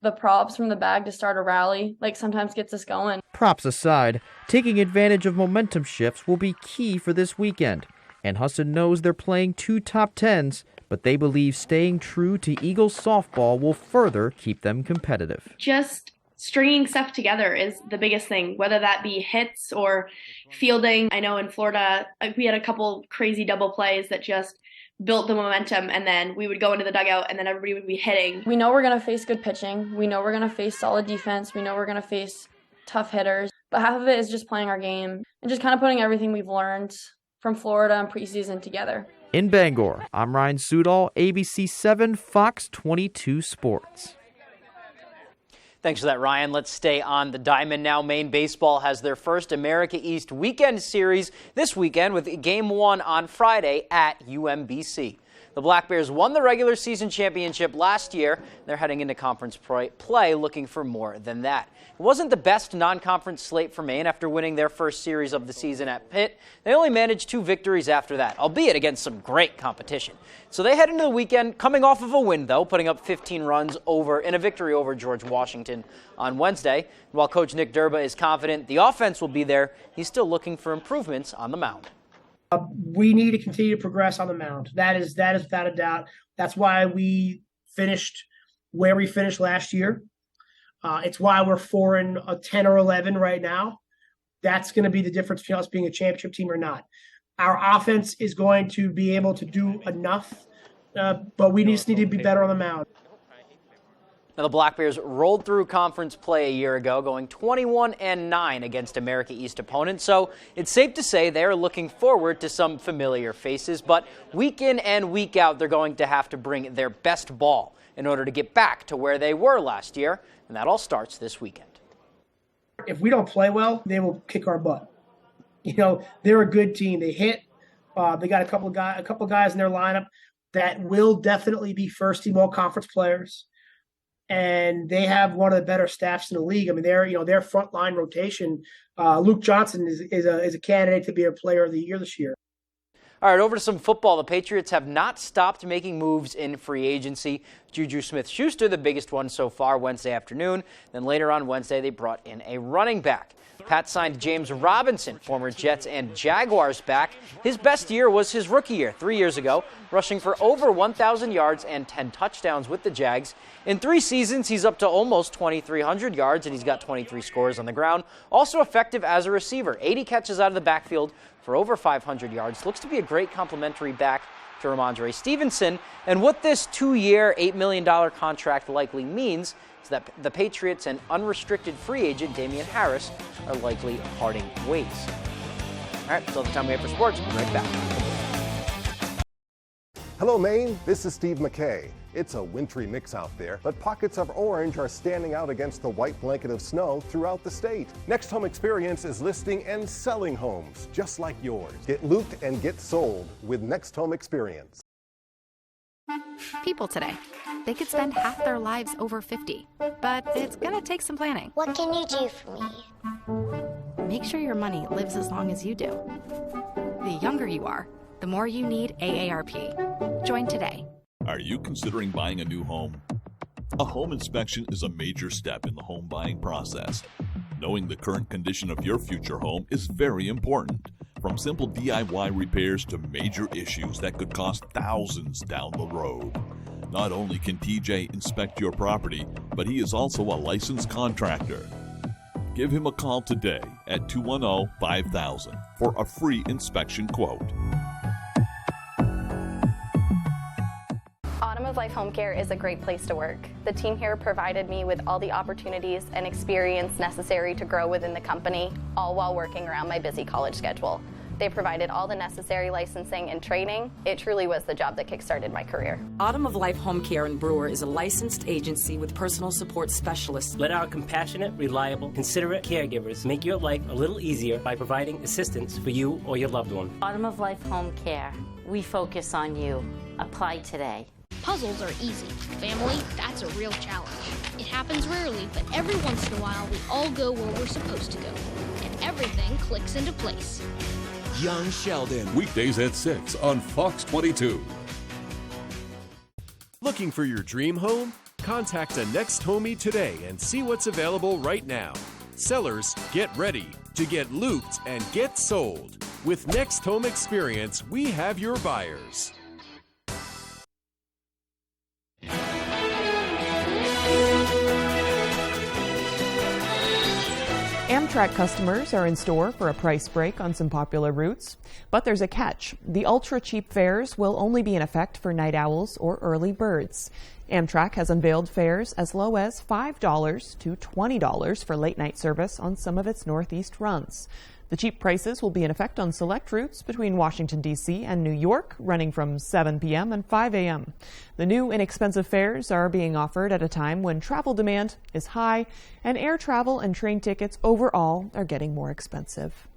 the props from the bag to start a rally sometimes gets us going. Props aside, taking advantage of momentum shifts will be key for this weekend. And Husson knows they're playing 2 top 10s, but they believe staying true to Eagles softball will further keep them competitive. Just stringing stuff together is the biggest thing, whether that be hits or fielding. I know in Florida, we had a couple crazy double plays that just built the momentum, and then we would go into the dugout and then everybody would be hitting. We know we're going to face good pitching. We know we're going to face solid defense. We know we're going to face tough hitters. But half of it is just playing our game and just kind of putting everything we've learned from Florida and preseason together. In Bangor, I'm Ryan Sudol, ABC 7 Fox 22 Sports. Thanks for that, Ryan. Let's stay on the diamond now. Maine baseball has their first America East weekend series this weekend with Game 1 on Friday at UMBC. The Black Bears won the regular season championship last year. They're heading into conference play looking for more than that. It wasn't the best non-conference slate for Maine after winning their first series of the season at Pitt. They only managed 2 victories after that, albeit against some great competition. So they head into the weekend coming off of a win, though, putting up 15 runs in a victory over George Washington on Wednesday. While Coach Nick Durba is confident the offense will be there, he's still looking for improvements on the mound. We need to continue to progress on the mound. That is without a doubt. That's why we finished where we finished last year. It's why we're 4-10 or 11 right now. That's going to be the difference between us being a championship team or not. Our offense is going to be able to do enough, but we just need to be better on the mound. Now, the Black Bears rolled through conference play a year ago, going 21-9 against America East opponents, so it's safe to say they're looking forward to some familiar faces, but week in and week out, they're going to have to bring their best ball in order to get back to where they were last year, and that all starts this weekend. If we don't play well, they will kick our butt. They're a good team. They hit. They got a couple of guys in their lineup that will definitely be first-team all-conference players. And they have one of the better staffs in the league. I mean, their frontline rotation. Luke Johnson is a candidate to be a player of the year this year. All right, over to some football. The Patriots have not stopped making moves in free agency. Juju Smith-Schuster, the biggest one so far, Wednesday afternoon. Then later on Wednesday, they brought in a running back. Pat signed James Robinson, former Jets and Jaguars back. His best year was his rookie year, 3 years ago, rushing for over 1,000 yards and 10 touchdowns with the Jags. In 3 seasons, he's up to almost 2,300 yards, and he's got 23 scores on the ground. Also effective as a receiver, 80 catches out of the backfield for over 500 yards. Looks to be a great complimentary back to Ramondre Stevenson. And what this 2-year, $8 million contract likely means is that the Patriots and unrestricted free agent Damian Harris are likely parting ways. All right, that's all the time we have for sports. We'll be right back. Hello, Maine. This is Steve McKay. It's a wintry mix out there, but pockets of orange are standing out against the white blanket of snow throughout the state. Next Home Experience is listing and selling homes just like yours. Get looped and get sold with Next Home Experience. People today, they could spend half their lives over 50, but it's gonna take some planning. What can you do for me? Make sure your money lives as long as you do. The younger you are, the more you need AARP. Join today. Are you considering buying a new home? A home inspection is a major step in the home buying process. Knowing the current condition of your future home is very important. From simple DIY repairs to major issues that could cost thousands down the road. Not only can TJ inspect your property, but he is also a licensed contractor. Give him a call today at 210-5000 for a free inspection quote. Autumn of Life Home Care is a great place to work. The team here provided me with all the opportunities and experience necessary to grow within the company, all while working around my busy college schedule. They provided all the necessary licensing and training. It truly was the job that kickstarted my career. Autumn of Life Home Care in Brewer is a licensed agency with personal support specialists. Let our compassionate, reliable, considerate caregivers make your life a little easier by providing assistance for you or your loved one. Autumn of Life Home Care. We focus on you. Apply today. Puzzles are easy. Family, that's a real challenge. It happens rarely, but every once in a while we all go where we're supposed to go. And everything clicks into place. Young Sheldon. Weekdays at 6 on Fox 22. Looking for your dream home? Contact a Next Homie today and see what's available right now. Sellers, get ready to get looped and get sold. With Next Home Experience, we have your buyers. Amtrak customers are in store for a price break on some popular routes, but there's a catch. The ultra-cheap fares will only be in effect for night owls or early birds. Amtrak has unveiled fares as low as $5 to $20 for late-night service on some of its Northeast runs. The cheap prices will be in effect on select routes between Washington, D.C. and New York, running from 7 p.m. and 5 a.m. The new inexpensive fares are being offered at a time when travel demand is high and air travel and train tickets overall are getting more expensive.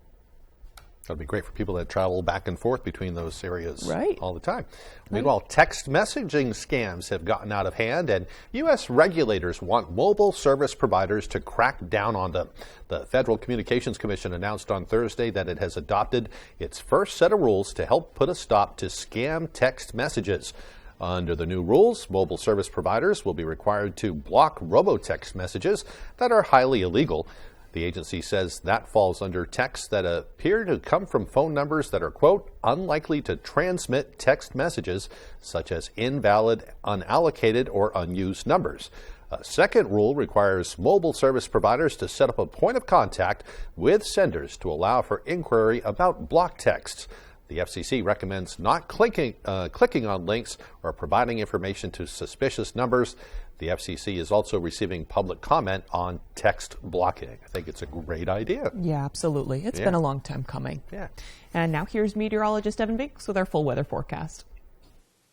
That'd be great for people that travel back and forth between those areas all the time. Right. Meanwhile, text messaging scams have gotten out of hand, and U.S. regulators want mobile service providers to crack down on them. The Federal Communications Commission announced on Thursday that it has adopted its first set of rules to help put a stop to scam text messages. Under the new rules, mobile service providers will be required to block robotext messages that are highly illegal. The agency says that falls under texts that appear to come from phone numbers that are, quote, unlikely to transmit text messages, such as invalid, unallocated, or unused numbers. A second rule requires mobile service providers to set up a point of contact with senders to allow for inquiry about blocked texts. The FCC recommends not clicking on links or providing information to suspicious numbers. The FCC is also receiving public comment on text blocking. I think it's a great idea. Yeah, absolutely. It's been a long time coming. Yeah. And now here's meteorologist Evan Binks with our full weather forecast.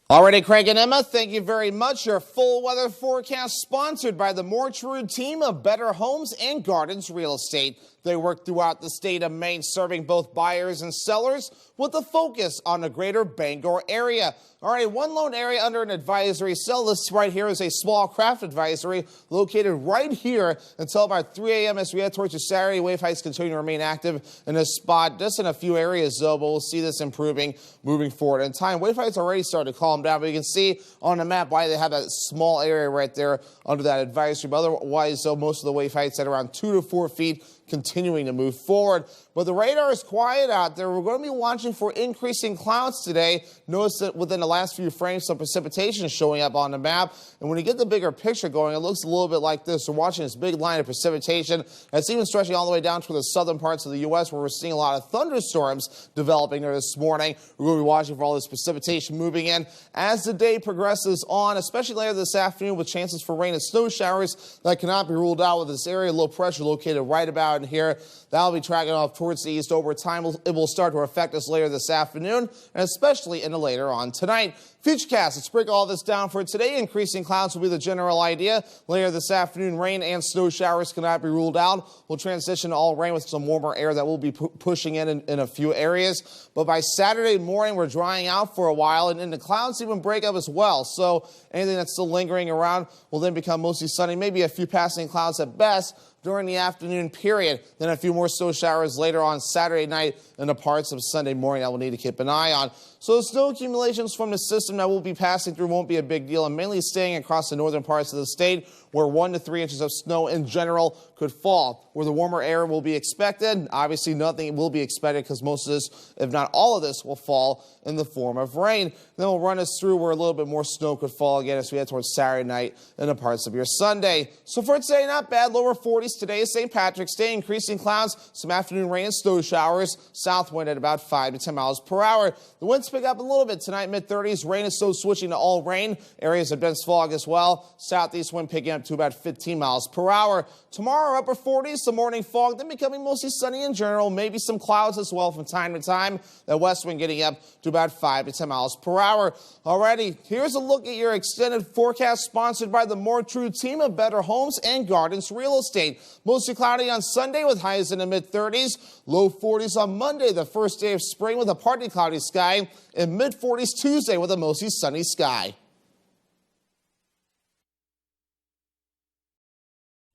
Alrighty, Craig and Emma, thank you very much. Your full weather forecast sponsored by the Mortuary team of Better Homes and Gardens Real Estate. They work throughout the state of Maine, serving both buyers and sellers with a focus on the greater Bangor area. All right, one lone area under an advisory cell. This right here is a small craft advisory located right here until about 3 a.m. as we head towards Saturday. Wave heights continue to remain active in this spot, just in a few areas, though, but we'll see this improving moving forward in time. Wave heights already started to calm down, but you can see on the map why they have that small area right there under that advisory. But otherwise, though, most of the wave heights at around 2 to 4 feet continuing to move forward. But the radar is quiet out there. We're going to be watching for increasing clouds today. Notice that within the last few frames, some precipitation is showing up on the map. And when you get the bigger picture going, it looks a little bit like this. We're watching this big line of precipitation that's even stretching all the way down to the southern parts of the U.S., where we're seeing a lot of thunderstorms developing there this morning. We're going to be watching for all this precipitation moving in as the day progresses on, especially later this afternoon with chances for rain and snow showers that cannot be ruled out with this area. Low pressure located right about around here. That'll be tracking off towards the east over time. It will start to affect us later this afternoon and especially into later on tonight. Futurecast, let's break all this down for today. Increasing clouds will be the general idea. Later this afternoon, rain and snow showers cannot be ruled out. We'll transition to all rain with some warmer air that will be pushing in a few areas. But by Saturday morning, we're drying out for a while, and the clouds even break up as well. So anything that's still lingering around will then become mostly sunny, maybe a few passing clouds at best during the afternoon period. Then a few more snow showers later on Saturday night and the parts of Sunday morning that we'll need to keep an eye on. So the snow accumulations from the system that we'll be passing through won't be a big deal, and mainly staying across the northern parts of the state where 1 to 3 inches of snow in general could fall. Where the warmer air will be expected, obviously nothing will be expected because most of this, if not all of this, will fall in the form of rain. Then we'll run us through where a little bit more snow could fall again as we head towards Saturday night and the parts of your Sunday. So for today, not bad. Lower 40s today is St. Patrick's Day. Increasing clouds, some afternoon rain and snow showers. South wind at about 5 to 10 miles per hour. The winds pick up a little bit tonight, mid-30s. Rain is still switching to all rain. Areas of dense fog as well. Southeast wind picking up to about 15 miles per hour. Tomorrow, upper 40s, some morning fog, then becoming mostly sunny in general. Maybe some clouds as well from time to time. The west wind getting up to about 5 to 10 miles per hour. Alrighty, here's a look at your extended forecast sponsored by the More True team of Better Homes and Gardens Real Estate. Mostly cloudy on Sunday with highs in the mid-30s. Low 40s on Monday, the first day of spring with a partly cloudy sky. And mid-40s Tuesday with a mostly sunny sky.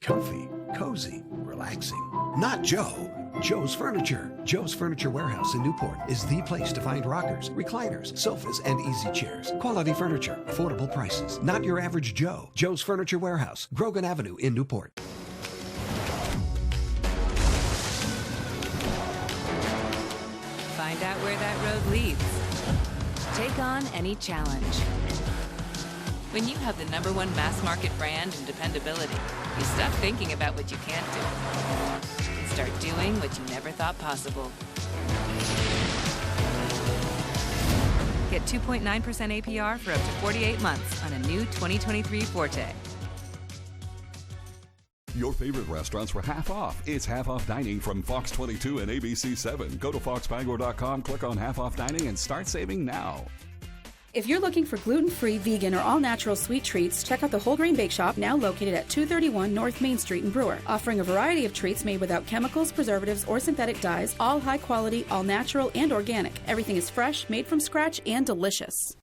Comfy, cozy, relaxing. Not Joe. Joe's Furniture. Joe's Furniture Warehouse in Newport is the place to find rockers, recliners, sofas, and easy chairs. Quality furniture, affordable prices. Not your average Joe. Joe's Furniture Warehouse, Grogan Avenue in Newport. Find out where that road leads. Take on any challenge. When you have the #1 mass market brand and dependability, you stop thinking about what you can't do and start doing what you never thought possible. Get 2.9% APR for up to 48 months on a new 2023 Forte. Your favorite restaurants were half off. It's half off dining from Fox 22 and ABC 7. Go to foxbangor.com, click on half off dining, and start saving now. If you're looking for gluten-free, vegan, or all-natural sweet treats, check out the Whole Grain Bake Shop, now located at 231 North Main Street in Brewer, offering a variety of treats made without chemicals, preservatives, or synthetic dyes, all high quality, all natural, and organic. Everything is fresh, made from scratch, and delicious.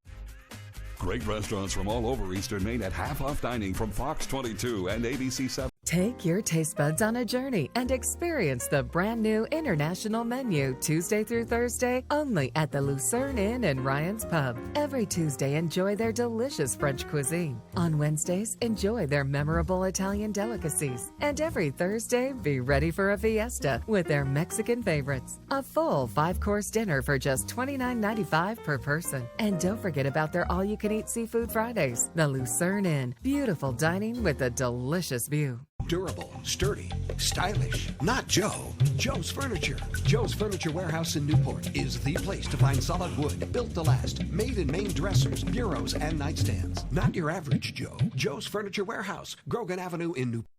Great restaurants from all over Eastern Maine at half off dining from Fox 22 and ABC 7. Take your taste buds on a journey and experience the brand new international menu Tuesday through Thursday only at the Lucerne Inn and Ryan's Pub. Every Tuesday, enjoy their delicious French cuisine. On Wednesdays, enjoy their memorable Italian delicacies. And every Thursday, be ready for a fiesta with their Mexican favorites. A full 5-course dinner for just $29.95 per person. And don't forget about their all-you-can-eat seafood Fridays. The Lucerne Inn. Beautiful dining with a delicious view. Durable, sturdy, stylish. Not Joe. Joe's Furniture. Joe's Furniture Warehouse in Newport is the place to find solid wood, built to last, made in Maine dressers, bureaus, and nightstands. Not your average Joe. Joe's Furniture Warehouse, Grogan Avenue in Newport.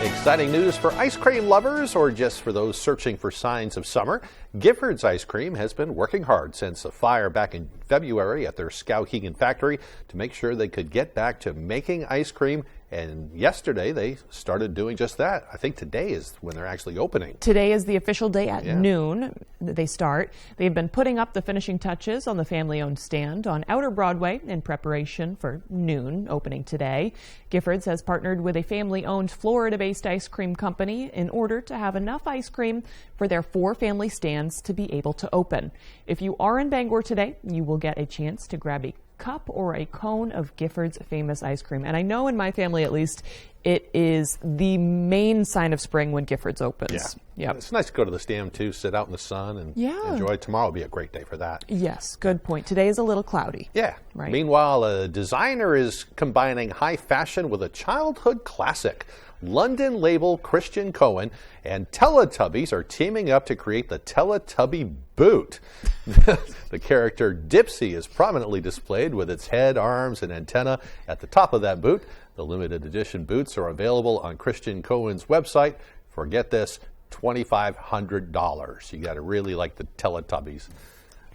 Exciting news for ice cream lovers or just for those searching for signs of summer. Gifford's Ice Cream has been working hard since a fire back in February at their Skowhegan factory to make sure they could get back to making ice cream. And yesterday they started doing just that. I think today is when they're actually opening. Today is the official day at noon. They start. They've been putting up the finishing touches on the family-owned stand on Outer Broadway in preparation for noon opening today. Gifford's has partnered with a family-owned Florida-based ice cream company in order to have enough ice cream for their 4 family stands to be able to open. If you are in Bangor today, you will get a chance to grab a cup or a cone of Gifford's famous ice cream. And I know in my family, at least, it is the main sign of spring when Gifford's opens. Yeah. Yep. It's nice to go to the stand, too, sit out in the sun and enjoy. Tomorrow will be a great day for that. Yes, good point. Today is a little cloudy. Yeah. Right. Meanwhile, a designer is combining high fashion with a childhood classic. London label Christian Cohen and Teletubbies are teaming up to create the Teletubby boot. The character Dipsy is prominently displayed with its head, arms, and antenna at the top of that boot. The limited edition boots are available on Christian Cohen's website for, get this, $2,500. You got to really like the Teletubbies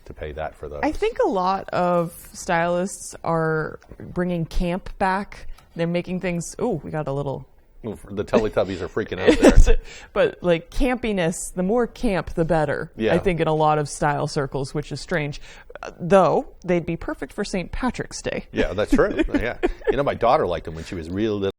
to pay that for those. I think a lot of stylists are bringing camp back. They're making things, we got a little... The Teletubbies are freaking out there. But like campiness, the more camp, the better, yeah. I think, in a lot of style circles, which is strange. Though, they'd be perfect for St. Patrick's Day. Yeah, that's true. Yeah. My daughter liked them when she was real little.